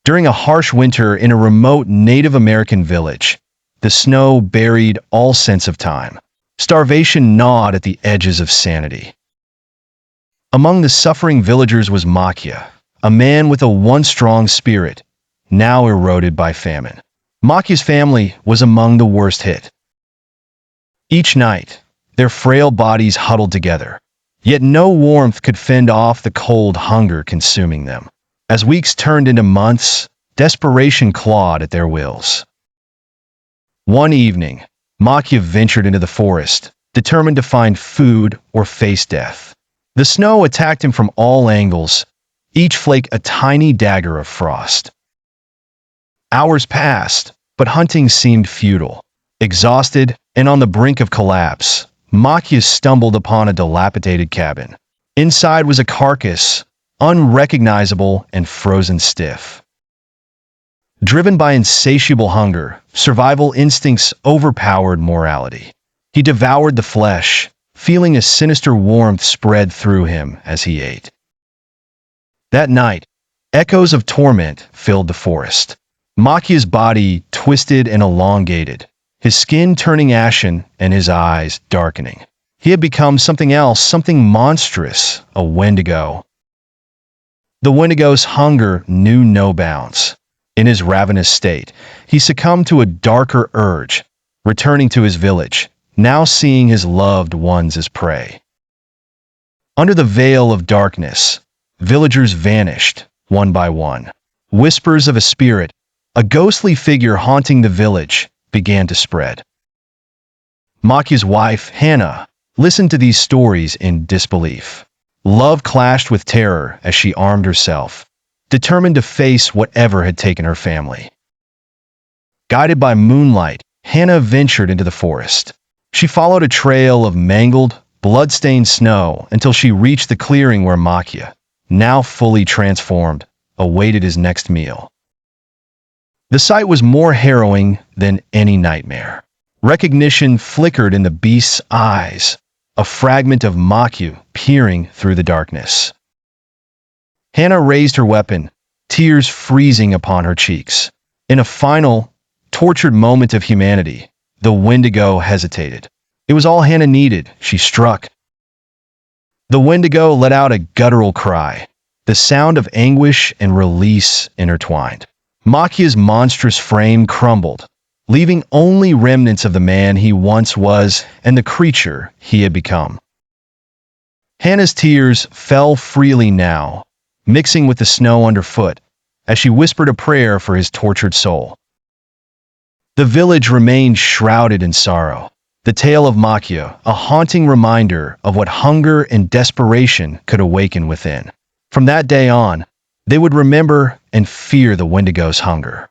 During a harsh winter in a remote Native American village, the snow buried all sense of time. Starvation gnawed at the edges of sanity. Among the suffering villagers was Makya, a man with a once strong spirit, now eroded by famine. Makya's family was among the worst hit. Each night, their frail bodies huddled together, yet no warmth could fend off the cold hunger consuming them. As weeks turned into months, desperation clawed at their wills. One evening, Makya ventured into the forest, determined to find food or face death. The snow attacked him from all angles, each flake a tiny dagger of frost. Hours passed, but hunting seemed futile. Exhausted and on the brink of collapse, Makya stumbled upon a dilapidated cabin. Inside was a carcass, unrecognizable and frozen stiff. Driven by insatiable hunger, survival instincts overpowered morality. He devoured the flesh, feeling a sinister warmth spread through him as he ate. That night, echoes of torment filled the forest. Makya's body twisted and elongated, his skin turning ashen and his eyes darkening. He had become something else, something monstrous, a Wendigo. The Wendigo's hunger knew no bounds. In his ravenous state, he succumbed to a darker urge, returning to his village, now seeing his loved ones as prey. Under the veil of darkness, villagers vanished, one by one. Whispers of a spirit, a ghostly figure haunting the village, began to spread. Makya's wife, Hana, listened to these stories in disbelief. Love clashed with terror as she armed herself, determined to face whatever had taken her family. Guided by moonlight, Hana ventured into the forest. She followed a trail of mangled, blood-stained snow until she reached the clearing where Makya, now fully transformed, awaited his next meal. The sight was more harrowing than any nightmare. Recognition flickered in the beast's eyes, a fragment of Makya peering through the darkness. Hana raised her weapon, tears freezing upon her cheeks. In a final, tortured moment of humanity, the Wendigo hesitated. It was all Hana needed. She struck. The Wendigo let out a guttural cry, the sound of anguish and release intertwined. Makya's monstrous frame crumbled, leaving only remnants of the man he once was and the creature he had become. Hana's tears fell freely now, mixing with the snow underfoot, as she whispered a prayer for his tortured soul. The village remained shrouded in sorrow. The tale of Makya, a haunting reminder of what hunger and desperation could awaken within. From that day on, they would remember and fear the Wendigo's hunger.